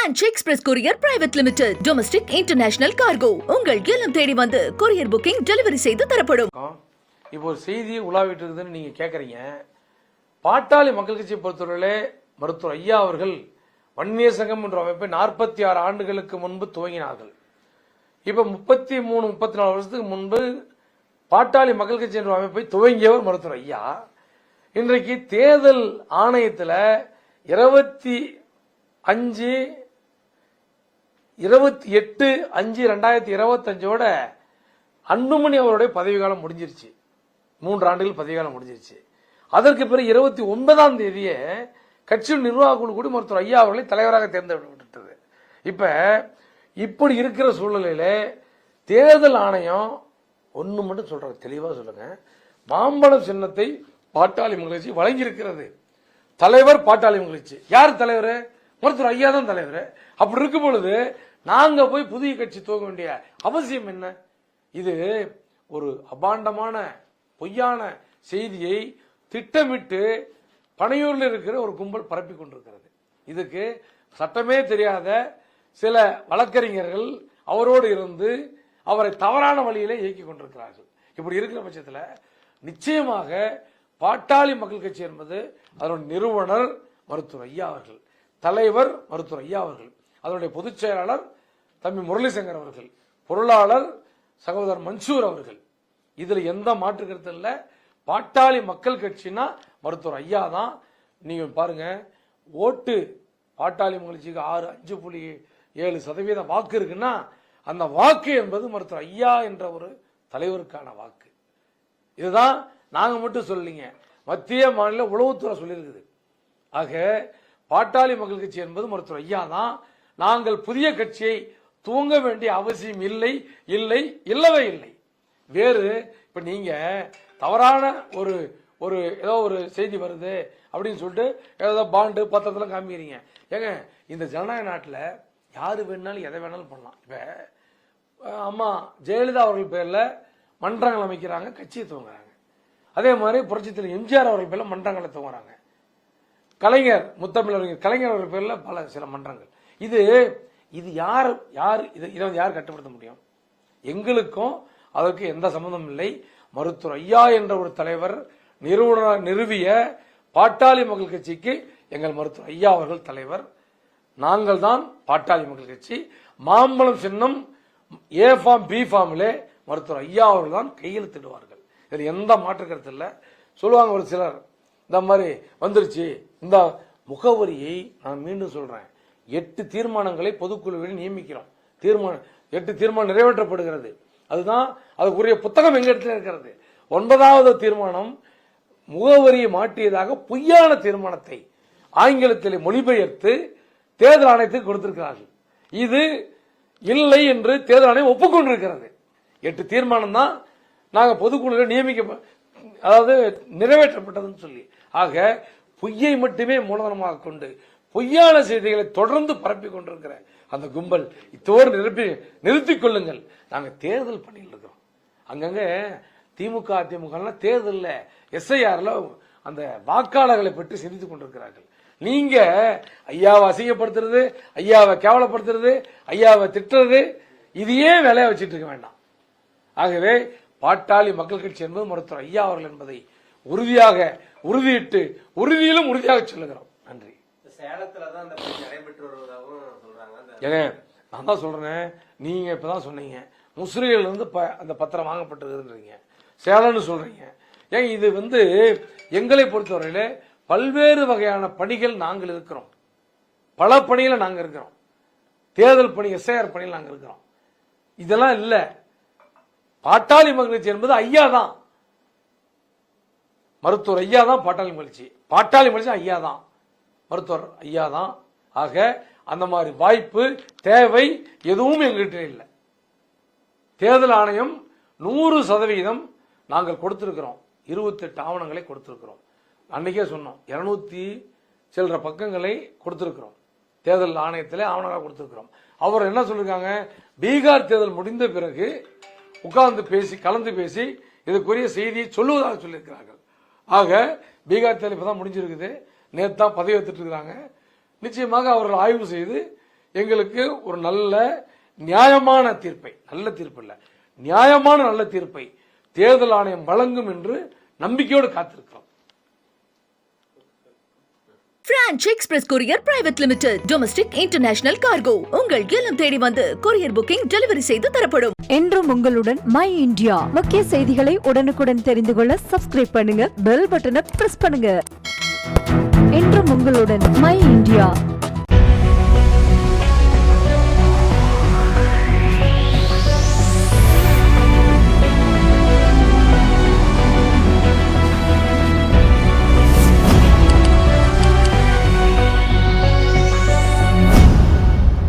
Ranch Express Courier Private Limited. Domestic International Cargo. உங்கள் இல்லம் தேடி வந்து courier booking delivery செய்து தரப்படும். இப்போ ஒரு செய்தி உலாவிட்டு இருக்குதுன்னு நீங்க கேக்குறீங்க. பாட்டாளி மக்கள் கட்சியை பொறுத்தவரையிலே மருத்துவர் ஐயா அவர்கள் வன்னிய சங்கம் என்ற அமைப்பை 46 ஆண்டுகளுக்கு முன்பு துவங்கினார்கள். இப்ப 33-34 வருஷத்துக்கு முன்பு பாட்டாளி மக்கள் கட்சி என்ற அமைப்பை துவங்கியவர் மருத்துவர் ஐயா. இன்றைக்கு தேர்தல் ஆணையத்தில் 28/5/2025 அன்புமணி அவருடைய பதவிக்காலம் முடிஞ்சிருச்சு. 3 ஆண்டுகள் பதவிக்காலம் முடிஞ்சிருச்சு. அதற்கு பிறகு 29ஆம் தேதியே கட்சியின் நிர்வாக குழு கூடி மருத்துவர் ஐயா அவர்களை தலைவராக தேர்ந்தெடுக்கப்பட்டது. இப்படி இருக்கிற சூழ்நிலையில தேர்தல் ஆணையம் ஒன்னு மட்டும் சொல்றாங்க, தெளிவா சொல்லுங்க. மாம்பழம் சின்னத்தை பாட்டாளி மக்கள் கட்சி வழங்கி இருக்கிறது. தலைவர் பாட்டாளி மக்கள் கட்சி. யார் தலைவர்? மருத்துவர் ஐயா தான் தலைவர். அப்படி இருக்கும் பொழுது நாங்க போய் புதிய கட்சி துவங்க வேண்டிய அவசியம் என்ன? இது ஒரு அபாண்டமான பொய்யான செய்தியை திட்டமிட்டு பனையூரில் இருக்கிற ஒரு கும்பல் பரப்பி கொண்டிருக்கிறது. இதுக்கு சட்டமே தெரியாத சில வழக்கறிஞர்கள் அவரோடு இருந்து அவரை தவறான வழியிலே இயக்கி கொண்டிருக்கிறார்கள். இப்படி இருக்கிற பட்சத்தில் நிச்சயமாக பாட்டாளி மக்கள் கட்சி என்பது அதனுடைய நிறுவனர் மருத்துவர் ஐயா அவர்கள், தலைவர் மருத்துவர் ஐயா அவர்கள், அதனுடைய பொதுச் செயலாளர் தம்பி முரளிசங்கர் அவர்கள், பொருளாளர் சகோதரர் மன்சூர் அவர்கள். இதுல எந்த மாற்று கருத்து இல்ல. பாட்டாளி மக்கள் கட்சினா மருத்துவர் ஐயா தான். நீங்க பாருங்க, ஓட்டு பாட்டாளி மக்கள் கட்சிக்கு 5.7% வாக்கு இருக்குன்னா அந்த வாக்கு என்பது மருத்துவர் ஐயா என்ற ஒரு தலைவருக்கான வாக்கு. இதுதான் நாங்க மட்டும் சொல்லீங்க, மத்திய மாநில உளவுத்துறை சொல்லியிருக்குது. ஆக பாட்டாளி மக்கள் கட்சி என்பது மருத்துவர் ஐயா தான். நாங்கள் புதிய கட்சியை துவங்க வேண்டிய அவசியம் இல்லை, இல்லை, இல்லவே இல்லை. வேறு இப்ப நீங்க தவறான ஒரு ஏதோ ஒரு செய்தி வருது அப்படின்னு சொல்லிட்டு ஏதோ பாண்டு பத்திரத்துல காமிக்கிறீங்க. ஏங்க, இந்த ஜனநாயக நாட்டில் யாரு வேணாலும் எதை வேணாலும் பண்ணலாம். இப்ப அம்மா ஜெயலலிதா அவர்கள் பேர்ல மன்றங்கள் அமைக்கிறாங்க, கட்சியை துவங்குறாங்க. அதே மாதிரி புரட்சித்தில் எம்ஜிஆர் அவர்கள் பேர்ல மன்றங்களை துவங்குறாங்க. கலைஞர் முத்தமிழர் கலைஞர் அவர்கள் பேர்ல பல சில மன்றங்கள். இது யார் இதை யார் கட்டுப்படுத்த முடியும்? எங்களுக்கும் அதற்கு எந்த சம்பந்தம் இல்லை. மருத்துவர் ஐயா என்ற ஒரு தலைவர் நிறுவிய பாட்டாளி மக்கள் கட்சிக்கு எங்கள் மருத்துவர் ஐயா அவர்கள் தலைவர். நாங்கள் தான் பாட்டாளி மக்கள் கட்சி. மாம்பழம் சின்னம் ஏ ஃபார்ம் பி ஃபார்மிலே மருத்துவர் ஐயா அவர்கள் தான் கையெழுத்திடுவார்கள். இதில் எந்த மாற்று கருத்து இல்லை. சொல்லுவாங்க ஒரு சிலர், இந்த மாதிரி வந்துருச்சு. இந்த முகவரியை நான் மீண்டும் சொல்றேன், 8 தீர்மானங்களை பொதுக்குழுவில் நியமிக்கிறோம். 8 தீர்மானம் நிறைவேற்றப்படுகிறது. அதுதான் அதுக்குரிய புத்தகம் எங்க இடத்துல இருக்கிறது. 9வது தீர்மானம் முகவரியை மாற்றியதாக பொய்யான தீர்மானத்தை ஆங்கிலத்தில் மொழிபெயர்த்து தேர்தல் ஆணையத்துக்கு கொடுத்திருக்கிறார்கள். இது இல்லை என்று தேர்தல் ஆணையம் ஒப்புக்கொண்டிருக்கிறது. 8 தீர்மானம் தான் நாங்க பொதுக்குழுவில் அதாவது நிறைவேற்றப்பட்டதுன்னு சொல்லி. ஆக பொய்யை மட்டுமே மூலதனமாக கொண்டு பொய்யான செய்திகளை தொடர்ந்து பரப்பி கொண்டிருக்கிற அந்த கும்பல் இத்தோடு நிறுத்திக் கொள்ளுங்கள். நாங்க தேர்தல் பணியில் இருக்கிறோம். அங்கங்க திமுக அதிமுக தேர்தலில் எஸ்ஐஆர்ல அந்த வாக்காளர்களை பற்றி சிந்தித்துக் கொண்டிருக்கிறார்கள். நீங்க ஐயாவை அசிங்கப்படுத்துறது, ஐயாவை கேவலப்படுத்துறது, ஐயாவை திட்டுறது, இதையே வேலையா வச்சுட்டு இருக்க வேண்டாம். ஆகவே பாட்டாளி மக்கள் கட்சி என்பது மருத்துவர் ஐயா அவர்கள் என்பதை உறுதியிட்டு உறுதியிலும் உறுதியாக சொல்லுகிறோம். நன்றி. ஏங்க, நான் தான் சொல்றேன், நீங்க இப்பதான் சொன்னீங்க முசிறியில இருந்து அந்த பத்திரம் வாங்கப்பட்டிருக்குன்றீங்க, சேலம்னு சொல்றீங்க. ஏங்க, இது எங்களை பொறுத்தவரையில பல்வேறு வகையான பணிகள் நாங்கள் இருக்கிறோம். பல பணிகளை நாங்க இருக்கிறோம். தேர்தல் பணி, எஸ்ஐஆர் பணியில் நாங்க இருக்கிறோம். இதெல்லாம் இல்ல. பாட்டாளி மக்கள் கட்சி என்பது ஐயா தான். மருத்துவர் ஐயா தான் பாட்டாளி மக்கள் கட்சி. பாட்டாளி மக்கள் கட்சி ஐயா தான், மருத்துவர் ஐயா தான். ஆக அந்த மாதிரி வாய்ப்பு தேவை எதுவும் எங்கிட்ட இல்லை. தேர்தல் ஆணையம் 100% நாங்கள் கொடுத்திருக்கிறோம். 28 ஆவணங்களை கொடுத்திருக்கிறோம். அன்னைக்கே சொன்னோம், 200 சில்லற பக்கங்களை கொடுத்திருக்கிறோம். தேர்தல் ஆணையத்திலே ஆவணங்களை கொடுத்திருக்கிறோம். அவர் என்ன சொல்லிருக்காங்க, பீகார் தேர்தல் முடிந்த பிறகு உட்கார்ந்து கலந்து பேசி இதுக்குரிய செய்தியை சொல்லுவதாக சொல்லியிருக்கிறார்கள். ஆக பீகார் தேர்தல் இப்பதான் முடிஞ்சிருக்குது. நேற்று தான் பதவி ஏற்றுட்டு இருக்கிறாங்க. நிச்சயமாக அவர்கள் ஆய்வு செய்து எங்களுக்கு ஒரு நல்ல நியாயமான தீர்ப்பை, நல்ல தீர்ப்பு இல்ல, நியாயமான நல்ல தீர்ப்பை தேர்தல் ஆணையம் வழங்கும் என்று நம்பிக்கையோடு காத்திருக்கிறோம். Branch express courier private limited domestic international cargo உங்கள் இல்லம் தேடி வந்து கொரியர் புக்கிங் டெலிவரி செய்து தரப்படும். என்றும் உங்களுடன் மை இந்தியா. முக்கிய செய்திகளை உடனுக்குடன் தெரிந்து கொள்ள சப்ஸ்கிரைப் பண்ணுங்க, பெல் பட்டனை பிரஸ் பண்ணுங்க. என்றும் உங்களுடன் மை இந்தியா.